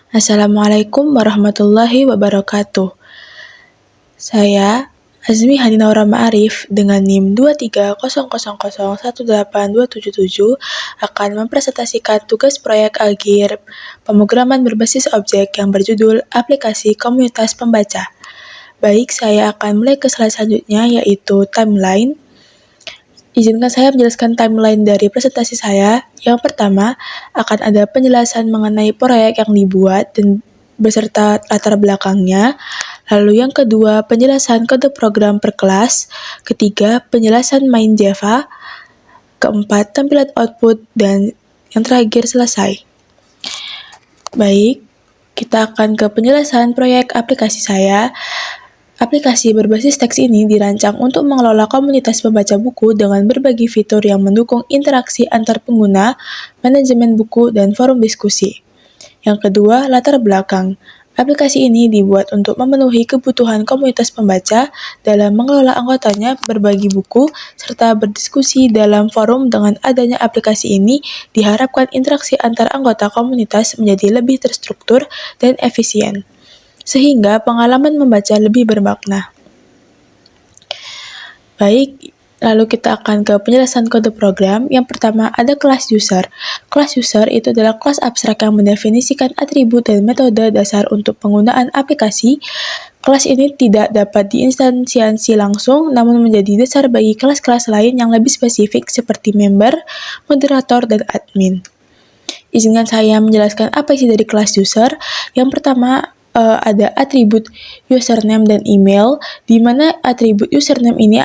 Assalamualaikum warahmatullahi wabarakatuh. Saya, Azmi Haninaura Ma'arif, dengan NIM 23000182777 akan mempresentasikan tugas proyek akhir pemrograman berbasis objek yang berjudul Aplikasi Komunitas Pembaca. Baik, saya akan mulai ke slide selanjutnya, yaitu timeline. Izinkan saya menjelaskan timeline dari presentasi saya. Yang pertama, akan ada penjelasan mengenai proyek yang dibuat dan beserta latar belakangnya. Lalu yang kedua, penjelasan kode program per kelas. Ketiga, penjelasan main Java. Keempat, tampilan output. Dan yang terakhir, selesai. Baik, kita akan ke penjelasan proyek aplikasi saya. Aplikasi berbasis teks ini dirancang untuk mengelola komunitas pembaca buku dengan berbagi fitur yang mendukung interaksi antar pengguna, manajemen buku, dan forum diskusi. Yang kedua, latar belakang. Aplikasi ini dibuat untuk memenuhi kebutuhan komunitas pembaca dalam mengelola anggotanya, berbagi buku, serta berdiskusi dalam forum. Dengan adanya aplikasi ini, diharapkan interaksi antar anggota komunitas menjadi lebih terstruktur dan efisien, sehingga pengalaman membaca lebih bermakna. Baik, lalu kita akan ke penjelasan kode program. Yang pertama, ada kelas user. Kelas user itu adalah kelas abstrak yang mendefinisikan atribut dan metode dasar untuk penggunaan aplikasi. Kelas ini tidak dapat diinstansiasi langsung, namun menjadi dasar bagi kelas-kelas lain yang lebih spesifik seperti member, moderator, dan admin. Izinkan saya menjelaskan apa isi dari kelas user. Yang pertama, ada atribut username dan email, di mana atribut username ini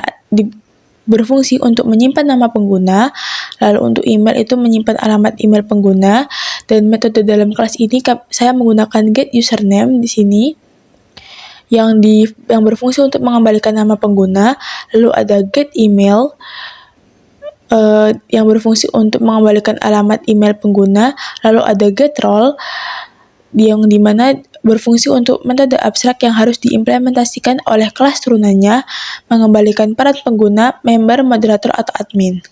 berfungsi untuk menyimpan nama pengguna, lalu untuk email itu menyimpan alamat email pengguna, dan metode dalam kelas ini saya menggunakan get username di sini, yang berfungsi untuk mengembalikan nama pengguna, lalu ada get email, yang berfungsi untuk mengembalikan alamat email pengguna, lalu ada get role, yang dimana berfungsi untuk metode abstrak yang harus diimplementasikan oleh kelas turunannya, mengembalikan peran pengguna, member, moderator, atau admin.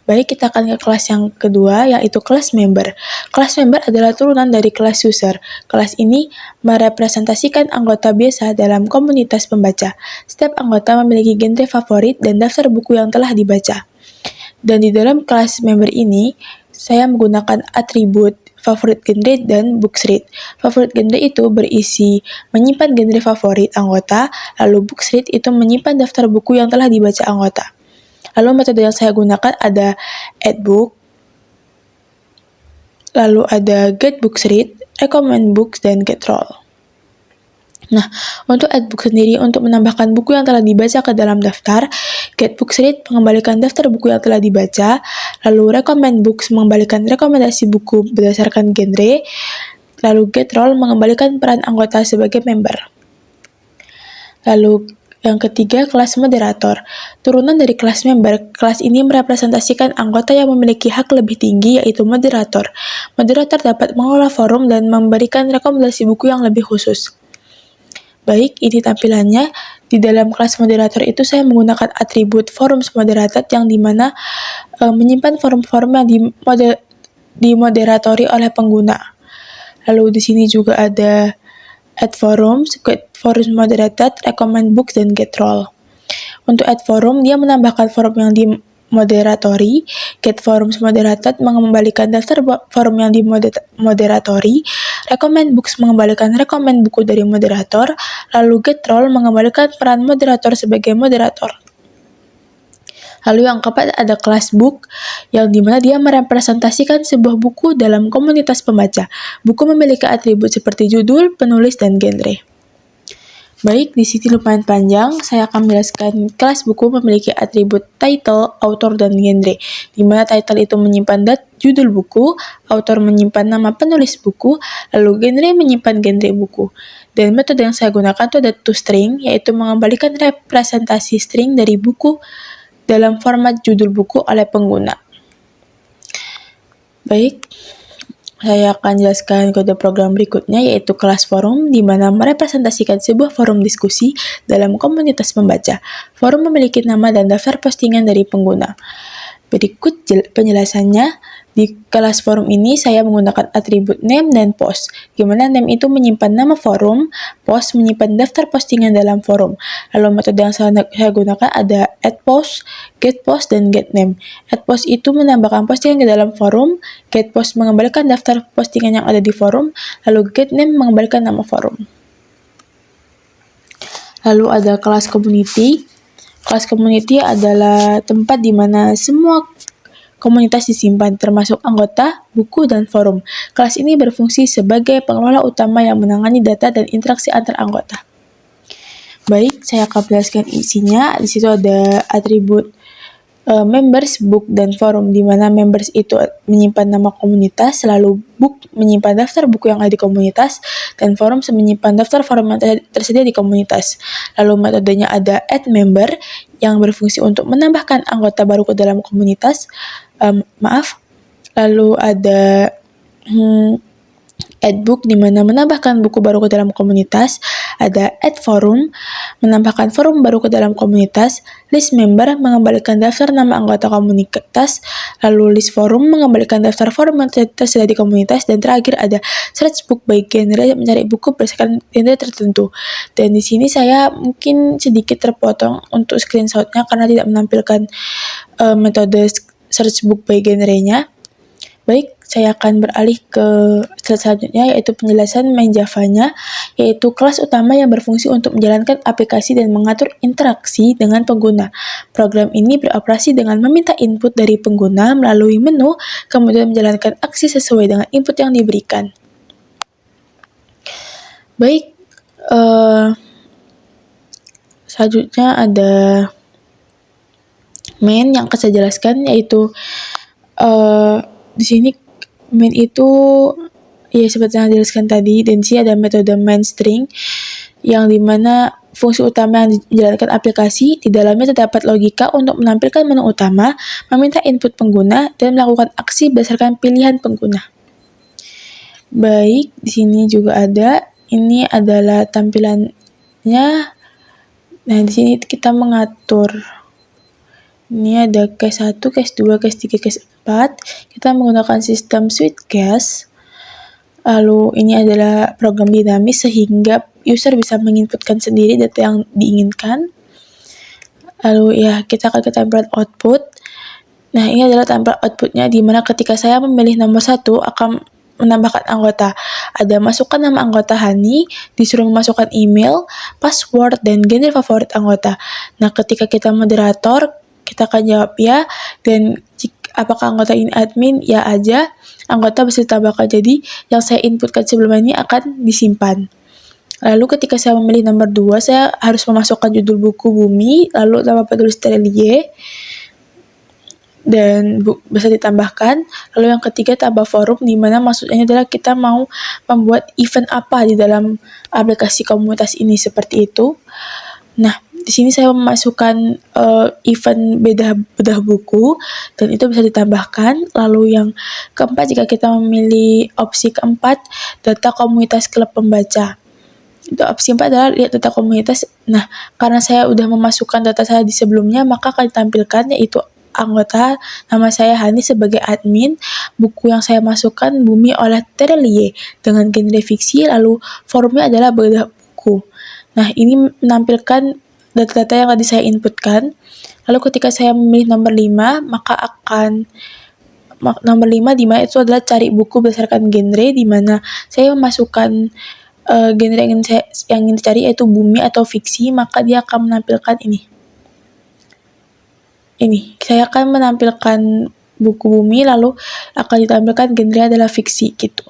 Baik, kita akan ke kelas yang kedua, yaitu kelas member. Kelas member adalah turunan dari kelas user. Kelas ini merepresentasikan anggota biasa dalam komunitas pembaca. Setiap anggota memiliki genre favorit dan daftar buku yang telah dibaca. Dan di dalam kelas member ini, saya menggunakan atribut favorit genre dan books read. Favorit genre itu berisi menyimpan genre favorit anggota, lalu books read itu menyimpan daftar buku yang telah dibaca anggota. Lalu metode yang saya gunakan ada add book, lalu ada get books read, recommend books, dan get role. Nah, untuk add book sendiri, untuk menambahkan buku yang telah dibaca ke dalam daftar, get books read mengembalikan daftar buku yang telah dibaca, lalu recommend books mengembalikan rekomendasi buku berdasarkan genre, lalu get role mengembalikan peran anggota sebagai member. Lalu yang ketiga, kelas moderator. Turunan dari kelas member, kelas ini merepresentasikan anggota yang memiliki hak lebih tinggi, yaitu moderator. Moderator dapat mengelola forum dan memberikan rekomendasi buku yang lebih khusus. Baik, ini tampilannya. Di dalam kelas moderator itu saya menggunakan atribut forums moderated yang dimana menyimpan forum-forum yang dimoderatori oleh pengguna. Lalu di sini juga ada add forums, get forums moderated, recommend books, dan get role. Untuk add forum, dia menambahkan forum yang dimoderatori. Get forums moderated mengembalikan daftar forum yang dimoderatori. Recommend books mengembalikan recommend buku dari moderator, lalu get role mengembalikan peran moderator sebagai moderator. Lalu yang keempat ada kelas book, yang dimana dia merepresentasikan sebuah buku dalam komunitas pembaca. Buku memiliki atribut seperti judul, penulis, dan genre. Baik, di sini lumayan panjang, saya akan menjelaskan kelas buku memiliki atribut title, author, dan genre, di mana title itu menyimpan judul buku, author menyimpan nama penulis buku, lalu genre menyimpan genre buku. Dan metode yang saya gunakan itu ada toString, yaitu mengembalikan representasi string dari buku dalam format judul buku oleh pengguna. Baik, saya akan jelaskan kode program berikutnya, yaitu kelas forum, di mana merepresentasikan sebuah forum diskusi dalam komunitas pembaca. Forum memiliki nama dan daftar postingan dari pengguna. Berikut penjelasannya. Di kelas forum ini saya menggunakan atribut name dan post, di mana name itu menyimpan nama forum, post menyimpan daftar postingan dalam forum. Lalu metode yang saya gunakan ada add post, get post, dan get name. Add post itu menambahkan postingan ke dalam forum, get post mengembalikan daftar postingan yang ada di forum, lalu get name mengembalikan nama forum. Lalu ada kelas community. Kelas community adalah tempat di mana semua komunitas disimpan, termasuk anggota, buku, dan forum. Kelas ini berfungsi sebagai pengelola utama yang menangani data dan interaksi antar anggota. Baik, saya akan menjelaskan isinya. Di situ ada atribut members, book, dan forum, di mana members itu menyimpan nama komunitas, lalu book menyimpan daftar buku yang ada di komunitas, dan forum menyimpan daftar forum yang tersedia di komunitas. Lalu metodenya ada add member, yang berfungsi untuk menambahkan anggota baru ke dalam komunitas. Lalu ada add book, di mana menambahkan buku baru ke dalam komunitas. Ada add forum, menambahkan forum baru ke dalam komunitas. List member, mengembalikan daftar nama anggota komunitas. Lalu list forum, mengembalikan daftar forum yang tersedia di komunitas. Dan terakhir ada search book by genre, mencari buku berdasarkan genre tertentu. Dan di sini saya mungkin sedikit terpotong untuk screenshotnya karena tidak menampilkan metode search book by genre-nya. Baik, saya akan beralih ke slide selanjutnya, yaitu penjelasan main Java-nya, yaitu kelas utama yang berfungsi untuk menjalankan aplikasi dan mengatur interaksi dengan pengguna. Program ini beroperasi dengan meminta input dari pengguna melalui menu, kemudian menjalankan aksi sesuai dengan input yang diberikan. Baik, selanjutnya ada main yang akan saya jelaskan, yaitu di sini main itu ya seperti yang dijelaskan tadi, dan sini ada metode main string yang dimana fungsi utama yang dijalankan aplikasi, di dalamnya terdapat logika untuk menampilkan menu utama, meminta input pengguna, dan melakukan aksi berdasarkan pilihan pengguna. Baik, di sini juga ada, ini adalah tampilannya. Nah, di sini kita mengatur. Ini ada case 1, case 2, case 3, case 4. Kita menggunakan sistem switch case. Lalu ini adalah program dinamis sehingga user bisa menginputkan sendiri data yang diinginkan. Lalu ya, kita akan ke tampilan output. Nah, ini adalah tampilan outputnya, di mana ketika saya memilih nomor 1 akan menambahkan anggota. Ada masukkan nama anggota Hani, disuruh memasukkan email, password, dan genre favorit anggota. Nah, ketika kita moderator, kita akan jawab ya, dan apakah anggota ini admin, ya aja, anggota bisa ditambahkan. Jadi yang saya inputkan sebelumnya ini akan disimpan. Lalu ketika saya memilih nomor 2, saya harus memasukkan judul buku Bumi, lalu nama penulis Terelie, dan bisa ditambahkan. Lalu yang ketiga tambah forum, di mana maksudnya adalah kita mau membuat event apa di dalam aplikasi komunitas ini, seperti itu. Nah, di sini saya memasukkan event bedah buku, dan itu bisa ditambahkan. Lalu yang keempat, jika kita memilih opsi keempat, data komunitas klub pembaca. Itu opsi 4 adalah lihat data komunitas. Nah, karena saya udah memasukkan data saya di sebelumnya, maka akan ditampilkan yaitu anggota, nama saya Hani sebagai admin, buku yang saya masukkan Bumi oleh Terelie dengan genre fiksi, lalu forumnya adalah bedah buku. Nah, ini menampilkan data-data yang tadi saya inputkan. Lalu ketika saya memilih nomor 5, maka akan nomor 5 di mana itu adalah cari buku berdasarkan genre, di mana saya memasukkan genre yang ingin dicari yaitu bumi atau fiksi, maka dia akan menampilkan ini. Saya akan menampilkan buku bumi, lalu akan ditampilkan genre adalah fiksi gitu.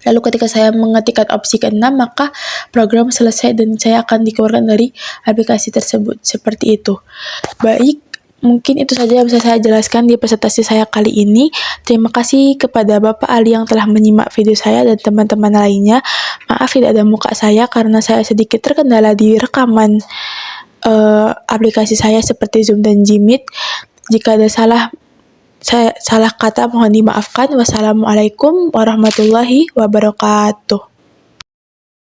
Lalu ketika saya mengetikkan opsi ke-6, maka program selesai dan saya akan dikeluarkan dari aplikasi tersebut. Seperti itu. Baik, mungkin itu saja yang bisa saya jelaskan di presentasi saya kali ini. Terima kasih kepada Bapak Ali yang telah menyimak video saya dan teman-teman lainnya. Maaf tidak ada muka saya karena saya sedikit terkendala di rekaman aplikasi saya seperti Zoom dan Jimit. Jika ada salah kata mohon dimaafkan. Wassalamualaikum warahmatullahi wabarakatuh.